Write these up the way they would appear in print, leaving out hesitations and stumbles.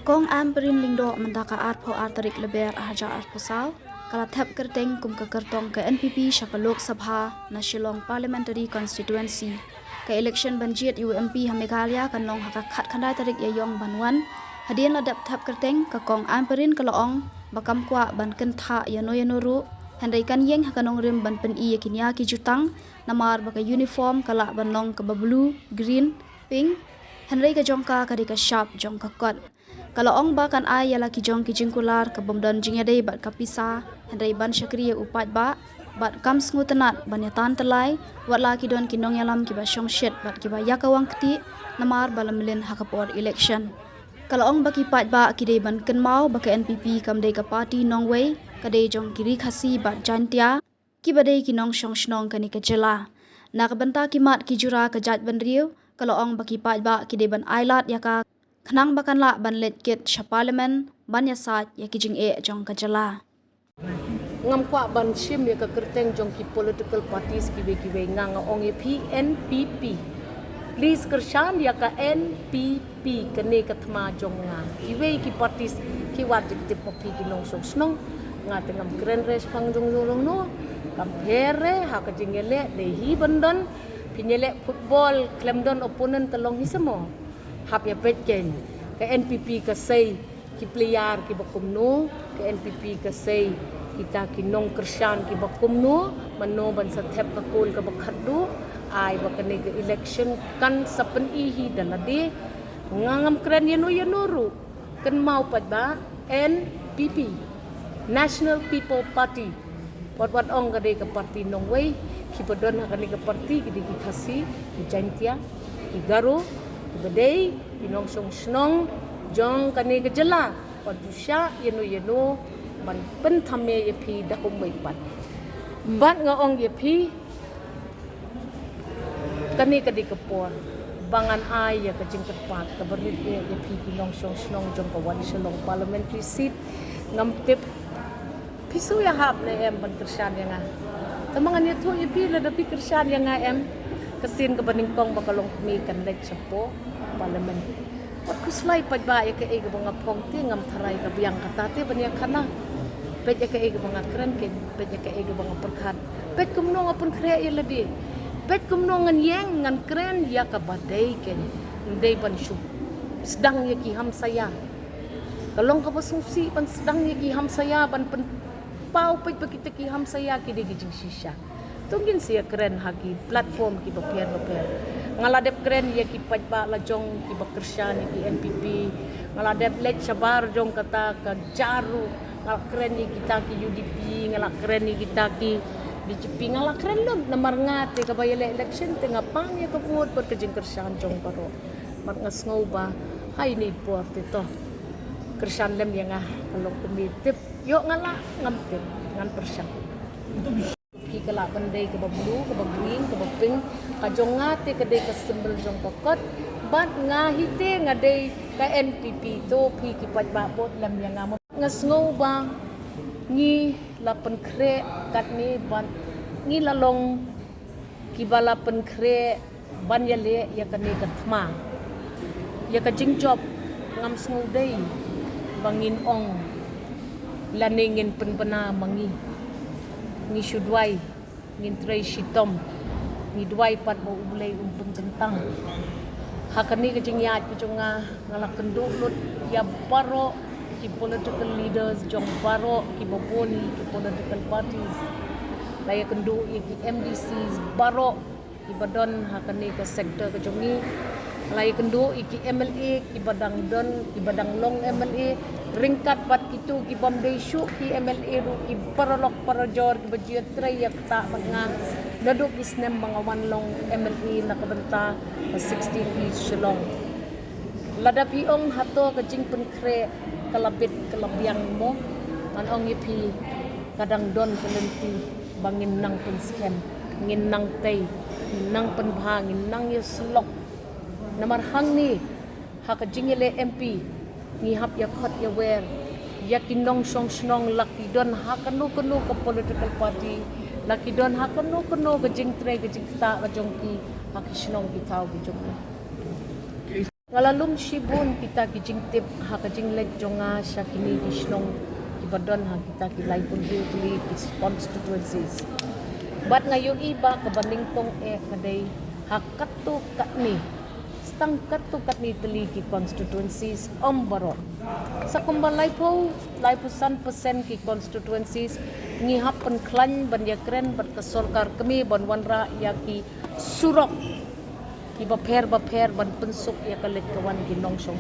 Kakong amperin lingdo mendaka arpo artarik leber ahaja arposal kala thep kerteng kum ke kertong ke NPP Shapalok Sabha National Parliamentary Constituency ke election banjit UMP Meghalaya kanong hakakat khandai tarik yayong banwan hadien ladap thep kerteng kakong amperin kalaong bakam kwa ban kentha yanoru handai kan yeng hakanong rim ban pen i yakinya ki jutang namar baka uniform kala banong ke blue green pink handai ka jongka kadika sharp jongka kot kalau ong bakan ay yala kijong kijingkular kabomdan jingyadei bat kapisa handai ban syakriya upat bat kam sngutenat banyatan telai watla kidon kinong yalam kiba shongshit bat kiba yakawang kti namar balamlin hakapor election kalau ong baki pat ba kidei ban kenmau baka NPP kamdei ka party nongwei kadei jong kiri khasi bat jantia kibadei kinong shongshnong kani kejela nakabenta kimat kijura kejat banriu kalau ong baki pat ba kidei ban ailat yaka Khnang bakan la ban let kit sha parliament ban ya sat ya kijing e jong kajala ngam kwa ban shim ya ka kerteng jong ki political parties ki be ngang ong ye PNPP please kershan ya ka NPP kene katma jong nga iwe ki parties ki wat ki popi ki nong sok snong nga tengam kren res pang jong jong no kam here ha ka jingele de hi bandon pinyele football klemdon opponent telong hisemo hap ya petken ke NPP ke sei ki player ki bakumno ke NPP ke sei kita ki nong kershan ki bakumno mano ban sa thep ka kol ka bakhadu ai bakane ke election kan sapen ihi dalade ngangam kren yanu kan mau pat ba NPP National People Party wat ong gade ke party nong wei ki bodon hakane ke party ki di khasi ki jantia ki garo Badai, inong song snong, jong kani kejela, padusya yenu ban pen thame yepi dakum baipat. Bat ngaong yepi kani kadi kepor, bangan ay ya kajing tepat kabarit yepi inong song snong jong kawan shalong parliamentary seat ngam tip pisu ya hap le em ban kersyan yang tamangan yetu yepi la dapi kersyan yang em kesin kebaningkong bakalong kumikan lek sapo parlimen wat kuslai padba ya ke ege banga pongti ngam tharai ka biang katate bania khana pet ya ke ege banga kren ke pet ya ke ege banga perkhat pet kumno ngapun kre ya ledi pet kumno ngan yeng ngan kren ya ka badai ke ndei ban shu sedang ya ki ham saya kalong ka basungsi ban sedang ya ki ham saya ban pen pau pet kita ki ham saya ki de gijing shisha tungin sia keren hagi platform ki bapian ngaladep keren ya ki pajba la jong ki bakersyan ki NPP ngaladep let sabar jong kata ka jaru ngal keren ni kita ki UDP ngal keren ni kita ki BJP ngal keren lom namar ngate ka bayale election tengah pang ya ka vote per kejing kersyan jong paro mat ngasngau ba hai ni por tito kersyan lem yang kalau komitip yo ngala ngamtip ngan persyan ki kala bandai ke bablu ke babwing ke baping ka jongate ke de ke sembel jong kokot bat ngahite ngadei ka NPP to pi ki pat ba bot lam yang ngam ngasngau ba ngi lapen kre kat ni ban ngi lalong ki bala pen kre ban yale ya ka ni ka thma ya ka jingjob ngam sngu dei bangin ong laningin penbena mangi ni shudwai ngin tray shitom ni dwai pat mo ulay umpeng tentang hakani kajing yat kucunga ngala kenduk lut ya baro ki political leaders jong baro ki boponi ki political parties laya kenduk ki MDCs baro ki badon hakani ke sektor kajungi laya kenduk ki MLA ki badang don ki badang long MLA ringkat bat itu ki bomdei syuk ki MLA ru ki parolok parajor ki bajiat tray yak ta banga daduk isnem bangawan long MLA nakabenta 16 east Shillong ladapi ong hato kajing penkre kalabit kalabiang mo an ong yepi kadang don kelenti bangin nang pensken ngin nang tay ngin nang penbha ngin nang yeslok namar hang ni hakajingele MP ni hap ya khot ya wer ya kinong song snong laki don hakanu kanu ke political party laki don hakanu ke jing tre ke jing ta ka jongki hakisnong ki tau ki jong Ngalalum shibun kita kijing tip ha kijing lek jonga sya kini kisnong kibadon ha kita kilay pun di constituencies. But ngayon iba kabanding tong kaday hakatu katni stang katu katni teli ki constituencies baron. Sa kumbalay po 100% ki constituencies ngihap pen klan ban yakren bat kasorkar kami ban wanra yaki surok ki baper ban pensuk ya kalit kawan ginong song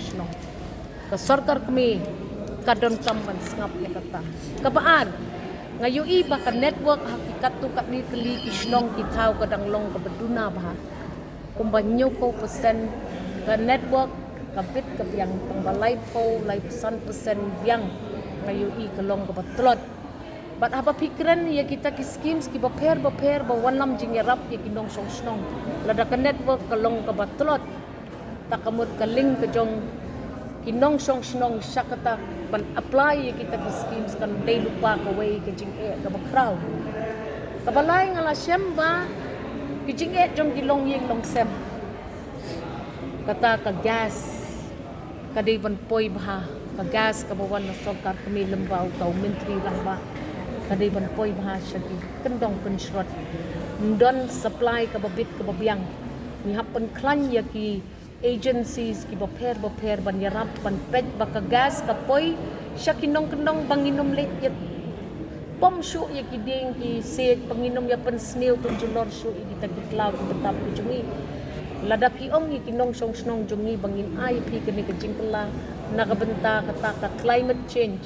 ka sarkar kami kadon kamban sngap ya kata kabaan ngayo iba ka network hakikat tu kat ni teli isnong kitau kadang long ka beduna bah kumbanyo ko persen ka network kapit ka yang pangbalay po 100% biang ngayo i kalong ka batlot. But apa pikiran ya kita ki schemes ki baper ba wanam jing yarap ya kinong song lada ka network kalong ka batlot takamut ka link ka jong kinong song syakata ban apply ya kita ki schemes kan day lupa ka way ka jing ka bakraw kabalay nga la syamba ki jing jong kilong yeng long sem kata ka gas kaday ban poy bah ka gas ka bawan na sarkar kami lembaw tau menteri rahba kaday ban poy bahasya ki kendong pensrot ndon supply ka babit ka babyang ni happen klan ya ki agencies ki baper ban yarap ban pet baka gas ka poy sya kinong banginom late yat pom syu ya ki ding ki set panginom ya pen snail tun julor syu kita kitlaw ki betap ki jungi ladaki ong ki kinong song jungi bangin ay pi kani ka jingkala nakabenta kata ka climate change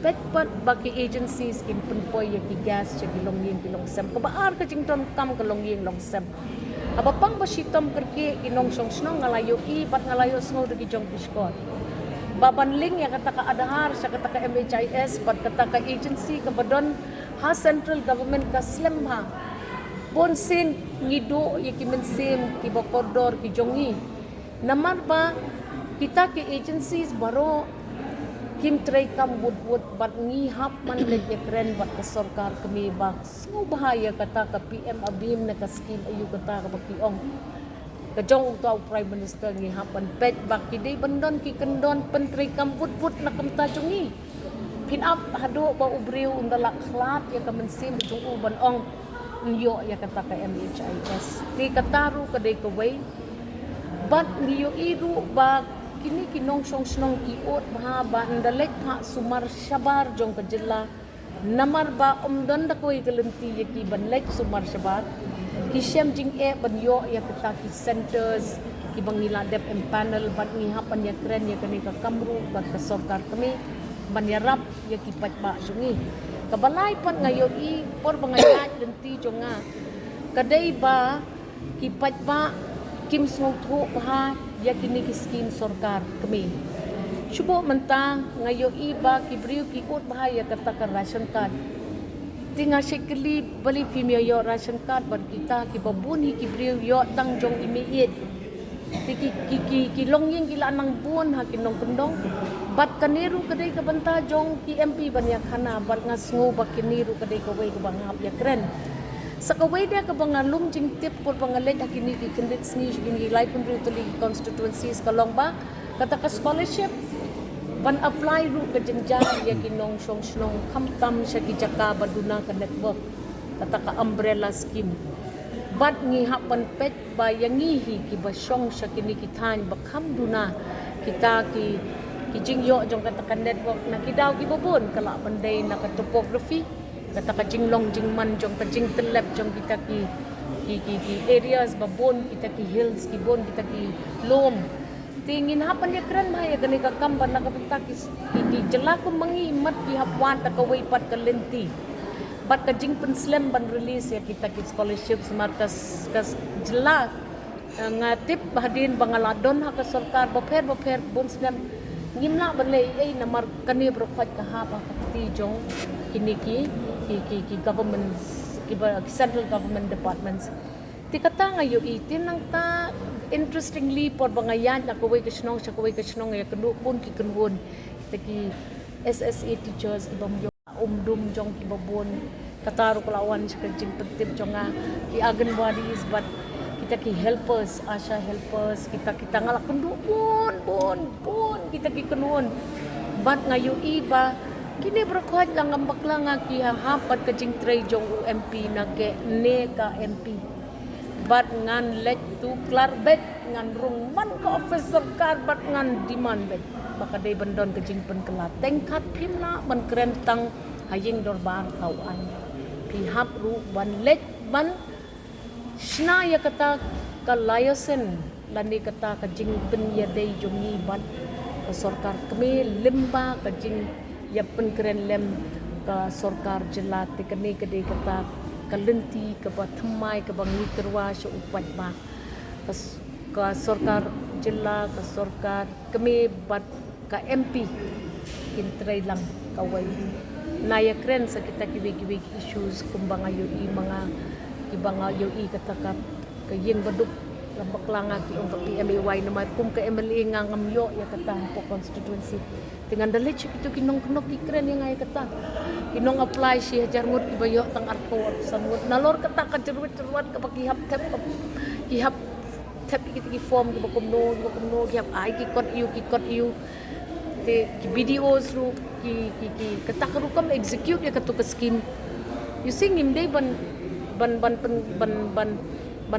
petpat baki agencies kin punpoy ya ki gas cha kilong sem kabaar ka jington kam kalong yin long sem abapang basitom kerki kinong song snong ngalayo i pat ngalayo sngo de jong piskot babanling ya kata ka adahar sa kata ka MHIS pat kata ka agency ka badon ha central government ka slem ha bonsin ngido ya ki mensim ki bokodor ki jongi namar ba kita ke agencies baro kim tray kam wood bat ngihap man lagi keren bat ka sarkar kami ba so bahaya kata ka PM abim na ka scheme ayu kata ka bakiong kajong utaw prime minister ngihapan pet bak kidi bandon ki kendon pen tray kam wood na kamta jungi pin up hado ba ubriw undala khlat ya ka mensim jung uban ong nyo ya kata ka MHIS ti kataru kaday ka way bat niyo iru ba kini kinong song iot mahaba ndalek pa sumar syabar jong kajilla namar ba omdon da koy kalenti yaki banlek sumar syabar kisyam jing banyo ya kita ki centers ki bangila dep panel bat ngihapan ya kren ya kani ka kamru bat ka sarkar kami banyarap ya ki patba jungi kabalay pat ngayon i por bangayat lenti jonga kaday ba ki patba kim sungtho ha ya kini ki scheme sarkar kami subo menta ngayo iba ki briu ki ut bahaya kata ka ration card tinga sekali bali pimyo yo ration card ban kita ki babun hi ki briu yo tang jong imiit ki longyeng ki lanang bun ha kinong kendong bat kaniru kadai ka banta jong ki MP ban ya khana bat ngasngo ba kiniru kadai ka way ka bangap ya kren sa kaway dia ka bangalum jing tip por pangalet hakini ki kendit sni gini lai pun rutuli constituencies kalong ba kata ka scholarship ban apply ru ka jenjang ya kinong song kamtam sya ki jaka baduna ka network kata ka umbrella scheme bat ngi hapan pet ba yangi hi ki basyong sya kini kitan bakam duna kita ki jingyo jong kata ka network na kidaw ki babon kala panday na ka topography kata ka jinglong jingman jong ka jing telep jong kita ki areas babon kita ki hills ki bon kita ki lom tingin hapan ya keren maya gani ka kamban na kapita ki jela ko mangi mat ki hapwan ta ka way pat ka lenti bat ka jing penslem ban release ya kita ki scholarships markas kas jela ngatip bahadin bangaladon ha ka sarkar baper bon slem ngimna banlay ay namar kani brofat ka ha pa ti jong kini ki government central government departments ti kata ngayo itin nang ta interestingly por bangayan na kuway kasnong sa kuway kasnong ya kanu pun ki kanwon ki SSA teachers ibam yo umdum jong ki babon kataro kalawan sa kajing pentip jonga ki agan bodies but kita ki helpers, Asha helpers, kita ngalak kenduk bon, kita ki kenuan. Bat ngayu iba, kini berkuat lang ang baklanga ki hapat ka jing tray jong UMP na ke ne ka MP. Bat ngan lek tu klar bet ngan rung man ka officer kar bat ngan demand bet. Baka day bandon ka jing pen kelat. Tengkat pimna man kerentang haying dorbar kawan. Pihap ru ban lek ban Shna ya kata ka layosen lani kata ka jing pen ya day jongi ban ka sorkar kami limba ka jing ya pen keren lem ka sorkar jelat te kani ka day kata ka lenti ka ba thamai ka bangi kerwa syo upat ba ka sorkar jela ka sorkar kami bat ka MP kintray lang kaway naya kren sa kita kiwig issues kumbang ayo i mga ibang ayo i katakap kayin baduk lambak langa ki ong PMAY naman kum ka MLA nga ngamyo ya kata po constituency dengan dalit siya kito kinong ikren yang ay kata kinong apply siya jarmut ibayo tang arko samut nalor kata ka jerwet ka pakihap tap ki form ki bakumno ki hap ay ki kot you te ki videos ru ki kata ka ru kam execute ya katu ka scheme you sing him day ban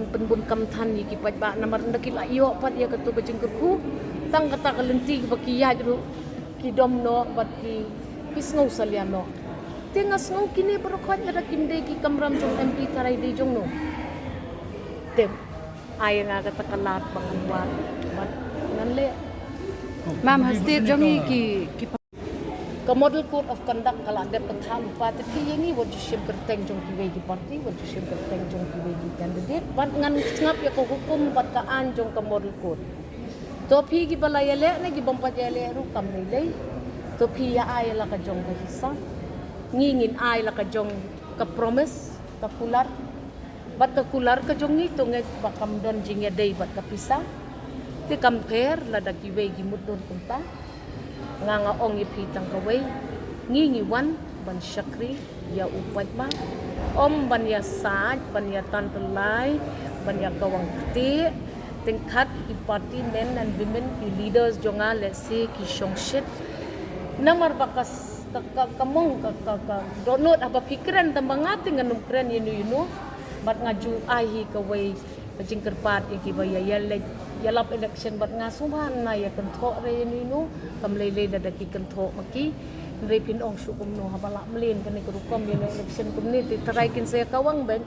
penbun kam than yi ki pat ba namar ndakila yo pat ya katu bajing ku tang kata kalenti baki ya ru ki domno bat ki kisno saliano tengas ngau kini berkhat ada kimde ki kamram jong MP tarai de jong no tem ay nga kata kalat bangan bat nganle Ma'am, hastir jongi ki ka model code of conduct kala ada petang patet ki yengi wajib shim kerteng jong ki wegi parti wajib shim kerteng jong ki wegi candidate bat ngan ngap ya ko hukum bat ka an jong ka model code to phi ki balaya le ne ki bompa jele ru kam nei lei to phi ya ay la ka jong ka hissa ngingin ay la ka jong ka promise ka kular bat ka kular ka jong ni to nge bakam don jing ya dei bat ka pisa ti compare la da ki wegi mudon kunta nga ong ipitang kaway ngingi wan ban syakri ya upat ba om ban ya sad ban ya tantelai ban ya kawang kti tingkat i party men and women i leaders jonga let's say ki shongshit namar bakas kamong donot apa pikiran tambangati nganum kren yunu bat ngaju ahi kaway kajing kerpat ki baya ya lap election bat ngasuman na ya kentho re yunu kamlele da daki kentho maki repin ong sukum no habala mlin kani kurukom yun election community taraikin saya kawang ben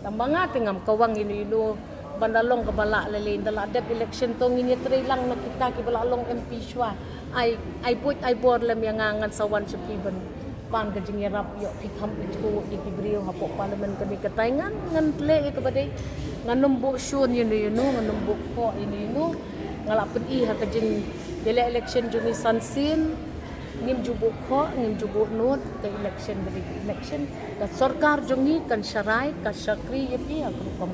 tambanga tingam kawang yunu bandalong kabala lele dala dep election to nginya tre lang no kita ki balalong MP shwa ai bor lam yang ngangan sawan sepiban pan kajing yarap yo pikam itu ikibrio hapo parlimen kani kataingan ngan tle ke badai nganumbuk syun yunu nganumbuk ko yunu ngalapun i ha kajing dele election juni sansin ngim jubuk ko ngim jubuk not ke election dari election ka sarkar jungi kan syarai ka syakri yapi aku kom